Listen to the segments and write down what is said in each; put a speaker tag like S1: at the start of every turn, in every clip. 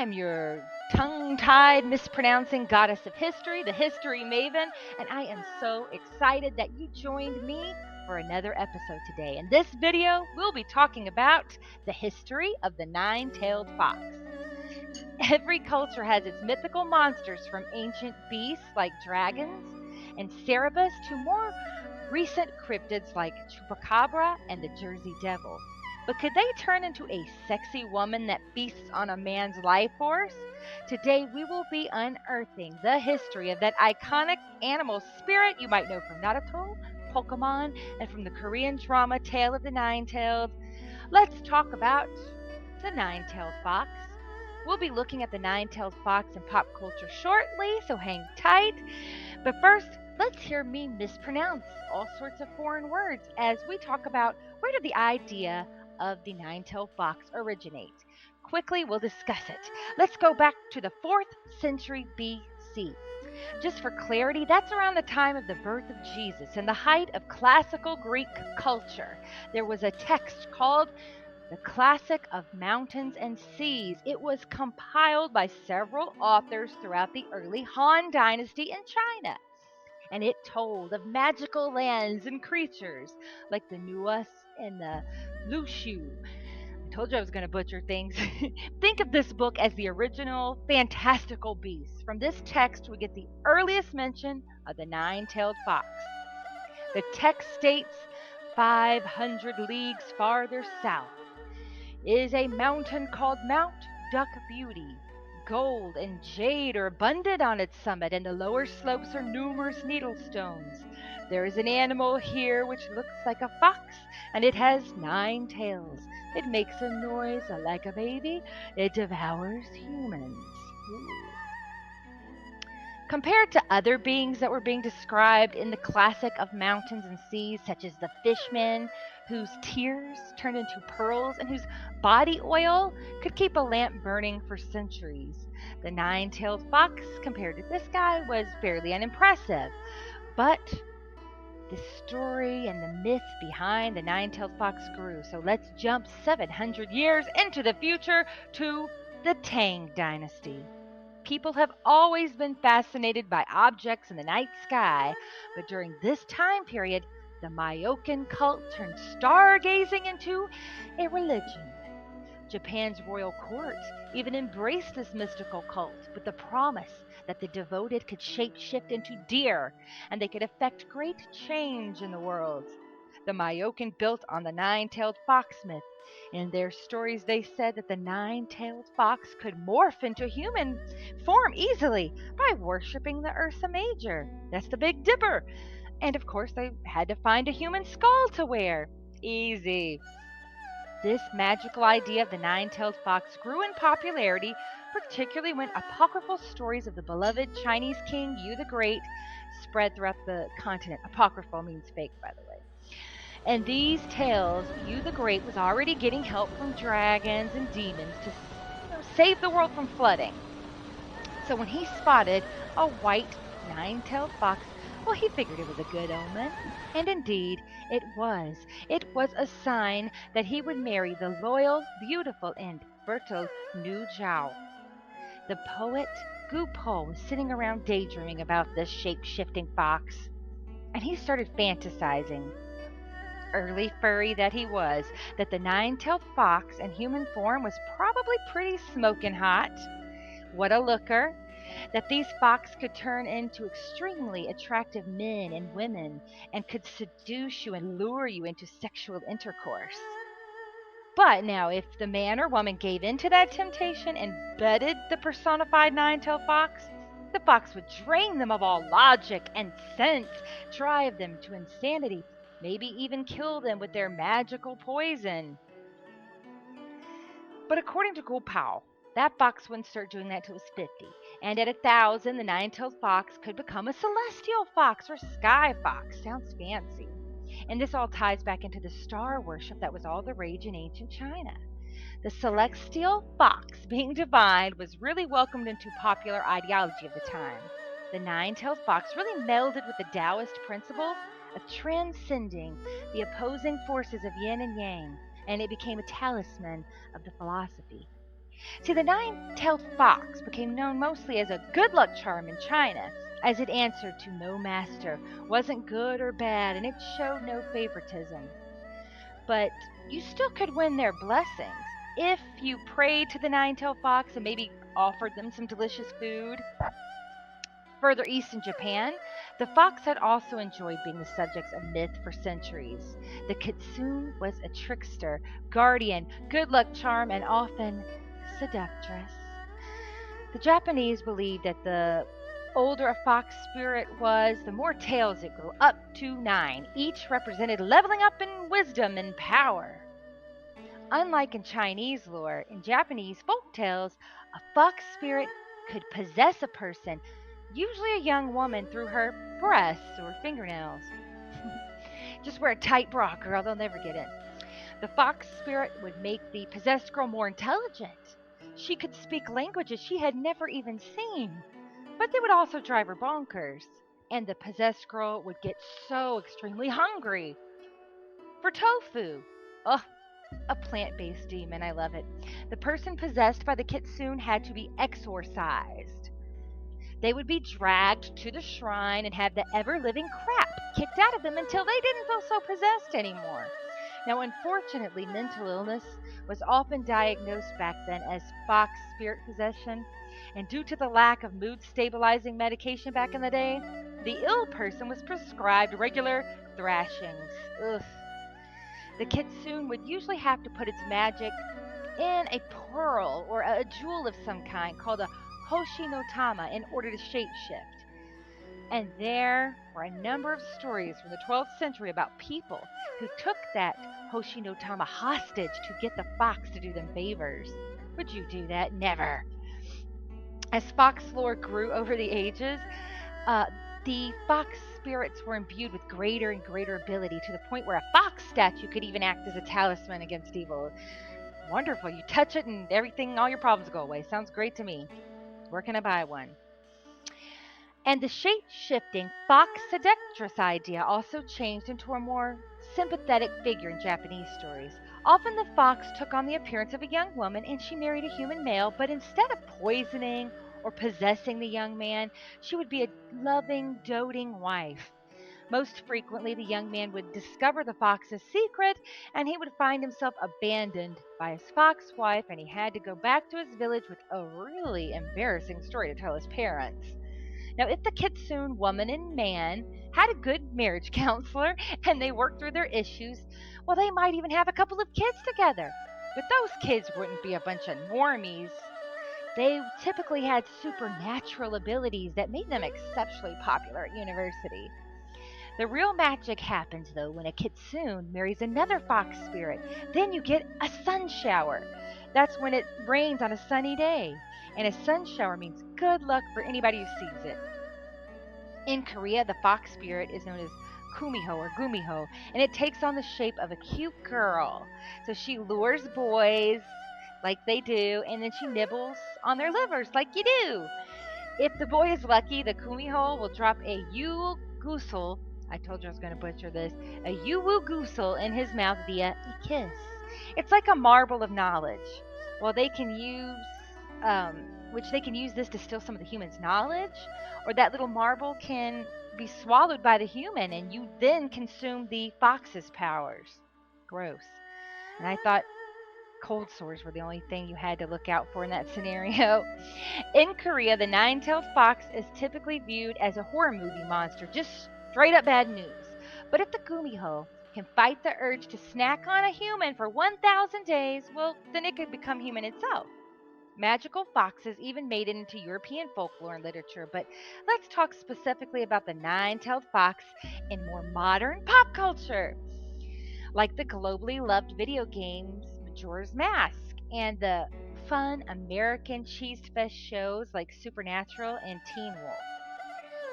S1: I'm your tongue-tied mispronouncing goddess of history, the history maven, and I am so excited that you joined me for another episode today. In this video, we'll be talking about the history of the nine-tailed fox. Every culture has its mythical monsters, from ancient beasts like dragons and Cerberus to more recent cryptids like Chupacabra and the Jersey Devil. But could they turn into a sexy woman that feasts on a man's life force? Today we will be unearthing the history of that iconic animal spirit you might know from Naruto, Pokemon, and from the Korean drama Tale of the Nine-Tailed. Let's talk about the nine-tailed fox. We'll be looking at the nine-tailed fox in pop culture shortly, so hang tight. But first, let's hear me mispronounce all sorts of foreign words as we talk about where did the idea of the nine-tailed fox originate. Quickly, we'll discuss it. Let's go back to the 4th century BC. Just for clarity, that's around the time of the birth of Jesus and the height of classical Greek culture. There was a text called the Classic of Mountains and Seas. It was compiled by several authors throughout the early Han Dynasty in China, and it told of magical lands and creatures like the Nuas and the Lushu. I told you I was going to butcher things. Think of this book as the original fantastical beast. From this text, we get the earliest mention of the nine-tailed fox. The text states 500 leagues farther south is a mountain called Mount Duck Beauty. Gold and jade are abundant on its summit, and the lower slopes are numerous needle stones. There is an animal here which looks like a fox, and it has 9 tails. It makes a noise like a baby. It devours humans. Ooh. Compared to other beings that were being described in the classic of mountains and seas, such as the fishmen, whose tears turned into pearls and whose body oil could keep a lamp burning for centuries, the nine-tailed fox, compared to this guy, was fairly unimpressive. But the story and the myth behind the nine-tailed fox grew. So let's jump 700 years into the future to the Tang Dynasty. People have always been fascinated by objects in the night sky, but during this time period, the Myokan cult turned stargazing into a religion. Japan's royal court even embraced this mystical cult with the promise that the devoted could shapeshift into deer and they could effect great change in the world. The Myokan built on the nine-tailed fox myth. In their stories, they said that the nine-tailed fox could morph into human form easily by worshiping the Ursa Major. That's the Big Dipper. And of course, they had to find a human skull to wear. Easy. This magical idea of the nine-tailed fox grew in popularity, particularly when apocryphal stories of the beloved Chinese king Yu the Great spread throughout the continent. Apocryphal means fake, by the way. And these tales, Yu the Great was already getting help from dragons and demons to save the world from flooding. So when he spotted a white nine-tailed fox, well, he figured it was a good omen. And indeed, it was. It was a sign that he would marry the loyal, beautiful, and fertile Nu Zhao. The poet Gu Po was sitting around daydreaming about this shape-shifting fox, and he started fantasizing, early furry that he was, that the nine-tailed fox in human form was probably pretty smoking hot. What a looker! That these fox could turn into extremely attractive men and women and could seduce you and lure you into sexual intercourse. But now, if the man or woman gave in to that temptation and bedded the personified nine-tailed fox, the fox would drain them of all logic and sense, drive them to insanity, maybe even kill them with their magical poison. But according to Gu Pao, that fox wouldn't start doing that till it was 50. And at 1,000, the nine-tailed fox could become a celestial fox or sky fox. Sounds fancy. And this all ties back into the star worship that was all the rage in ancient China. The celestial fox, being divine, was really welcomed into popular ideology of the time. The nine-tailed fox really melded with the Taoist principle of transcending the opposing forces of yin and yang, and it became a talisman of the philosophy. See, the nine-tailed fox became known mostly as a good luck charm in China, as it answered to no master, wasn't good or bad, and it showed no favoritism. But you still could win their blessings if you prayed to the nine-tailed fox and maybe offered them some delicious food. Further east in Japan, the fox had also enjoyed being the subjects of myth for centuries. The kitsune was a trickster, guardian, good luck charm, and often seductress. The Japanese believed that the older a fox spirit was, the more tails it grew, up to nine. Each represented leveling up in wisdom and power. Unlike in Chinese lore, in Japanese folk tales, a fox spirit could possess a person, usually a young woman, through her breasts or fingernails. Just wear a tight bra, girl, they'll never get in. The fox spirit would make the possessed girl more intelligent. She could speak languages she had never even seen. But they would also drive her bonkers. And the possessed girl would get so extremely hungry for tofu. Ugh, a plant based demon. I love it. The person possessed by the kitsune had to be exorcised. They would be dragged to the shrine and have the ever living crap kicked out of them until they didn't feel so possessed anymore. Now, unfortunately, mental illness was often diagnosed back then as fox spirit possession, and due to the lack of mood stabilizing medication back in the day, the ill person was prescribed regular thrashings. Ugh. The kitsune would usually have to put its magic in a pearl or a jewel of some kind called a Hoshi no Tama in order to shapeshift. And there were a number of stories from the 12th century about people who took that Hoshi no Tama hostage to get the fox to do them favors. Would you do that? Never. As fox lore grew over the ages, the fox spirits were imbued with greater and greater ability to the point where a fox statue could even act as a talisman against evil. Wonderful. You touch it and everything, all your problems go away. Sounds great to me. Where can I buy one? And the shape shifting fox seductress idea also changed into a more sympathetic figure in Japanese stories. Often the fox took on the appearance of a young woman and she married a human male, but instead of poisoning or possessing the young man, she would be a loving, doting wife. Most frequently, the young man would discover the fox's secret and he would find himself abandoned by his fox wife, and he had to go back to his village with a really embarrassing story to tell his parents. Now, if the kitsune woman and man had a good marriage counselor and they worked through their issues, well, they might even have a couple of kids together. But those kids wouldn't be a bunch of normies. They typically had supernatural abilities that made them exceptionally popular at university. The real magic happens, though, when a kitsune marries another fox spirit. Then you get a sun shower. That's when it rains on a sunny day. And a sun shower means good luck for anybody who sees it. In Korea, the fox spirit is known as kumiho or gumiho, and it takes on the shape of a cute girl. So she lures boys like they do, and then she nibbles on their livers like you do. If the boy is lucky, the kumiho will drop a yule gusel. I told you I was going to butcher this. A yule gusel in his mouth via a kiss. It's like a marble of knowledge. Well, they can use which they can use this to steal some of the human's knowledge, or that little marble can be swallowed by the human and you then consume the fox's powers. Gross. And I thought cold sores were the only thing you had to look out for in that scenario. In Korea, the nine-tailed fox is typically viewed as a horror movie monster, just straight up bad news. But if the gumiho can fight the urge to snack on a human for 1,000 days, well, then it could become human itself. Magical foxes even made it into European folklore and literature, but let's talk specifically about the nine-tailed fox in more modern pop culture, like the globally loved video games Majora's Mask and the fun American cheese fest shows like Supernatural and Teen Wolf.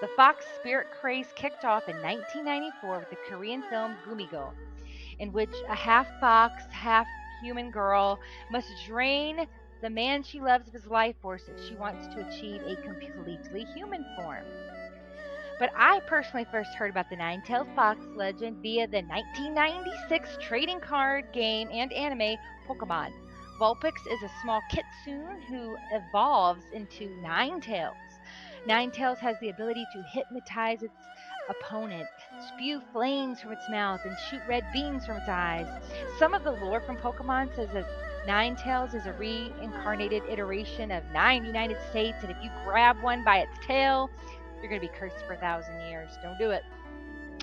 S1: The fox spirit craze kicked off in 1994 with the Korean film Gumiho, in which a half fox, half human girl must drain the man she loves of his life force if she wants to achieve a completely human form. But I personally first heard about the nine-tailed fox legend via the 1996 trading card game and anime Pokemon. Vulpix is a small kitsune who evolves into Ninetales. Ninetales has the ability to hypnotize its opponent, spew flames from its mouth, and shoot red beams from its eyes. Some of the lore from Pokemon says that Ninetales is a reincarnated iteration of 9 United States, and if you grab one by its tail, you're going to be cursed for 1,000 years. Don't do it.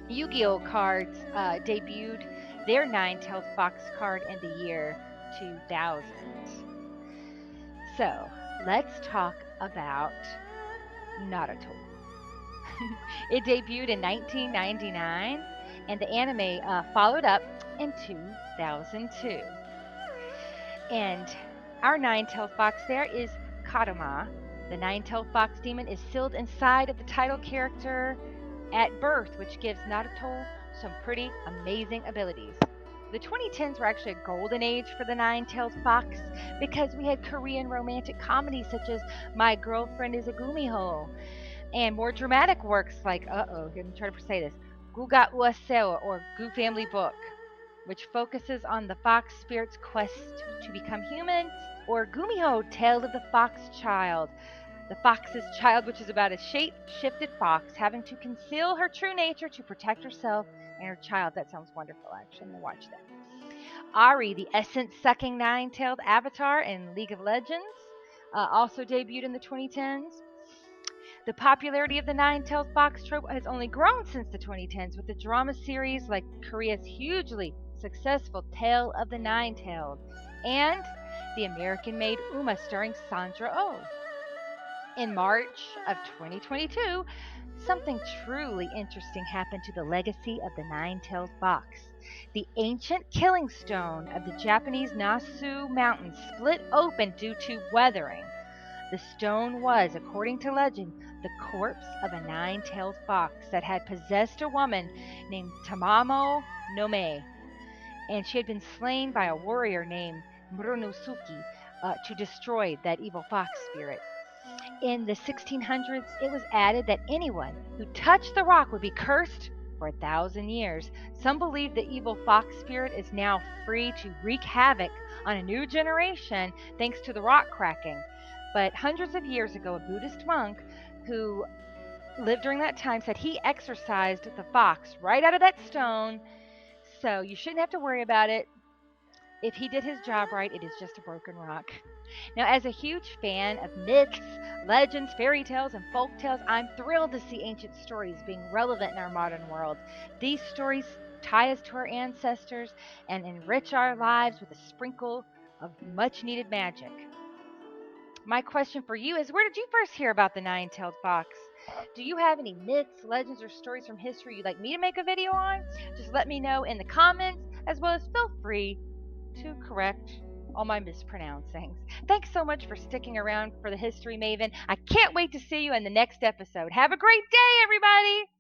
S1: Yu-Gi-Oh cards debuted their Nine-Tailed Fox card in the year 2000. So let's talk about Naruto. It debuted in 1999, and the anime followed up in 2002. And our nine-tailed fox there is Karuma. The nine-tailed fox demon is sealed inside of the title character at birth, which gives Naruto some pretty amazing abilities. The 2010s were actually a golden age for the nine-tailed fox because we had Korean romantic comedies such as My Girlfriend is a Gumiho, and more dramatic works like, I'm trying to say this, Guga Uaseo or Gu Family Book, which focuses on the fox spirit's quest to become human, or Gumiho, Tale of the Fox Child, the fox's child, which is about a shape-shifted fox having to conceal her true nature to protect herself and her child. That sounds wonderful, actually. I'm going to watch that. Ari, the essence-sucking nine-tailed avatar in League of Legends, also debuted in the 2010s. The popularity of the nine-tailed fox trope has only grown since the 2010s, with the drama series like Korea's hugely successful Tale of the Nine-Tailed and the American-made Uma starring Sandra Oh. In March of 2022, something truly interesting happened to the legacy of the nine-tailed fox. The ancient killing stone of the Japanese Nasu Mountains split open due to weathering. The stone was, according to legend, the corpse of a nine-tailed fox that had possessed a woman named Tamamo no Me, and she had been slain by a warrior named Muranosuke to destroy that evil fox spirit. In the 1600s, it was added that anyone who touched the rock would be cursed for 1,000 years. Some believe the evil fox spirit is now free to wreak havoc on a new generation thanks to the rock cracking. But hundreds of years ago, a Buddhist monk who lived during that time said he exorcised the fox right out of that stone. So you shouldn't have to worry about it. If he did his job right, it is just a broken rock. Now, as a huge fan of myths, legends, fairy tales, and folk tales, I'm thrilled to see ancient stories being relevant in our modern world. These stories tie us to our ancestors and enrich our lives with a sprinkle of much needed magic. My question for you is, where did you first hear about the nine-tailed fox? Do you have any myths, legends, or stories from history you'd like me to make a video on? Just let me know in the comments, as well as feel free to correct all my mispronouncings. Thanks so much for sticking around for the History Maven. I can't wait to see you in the next episode. Have a great day, everybody!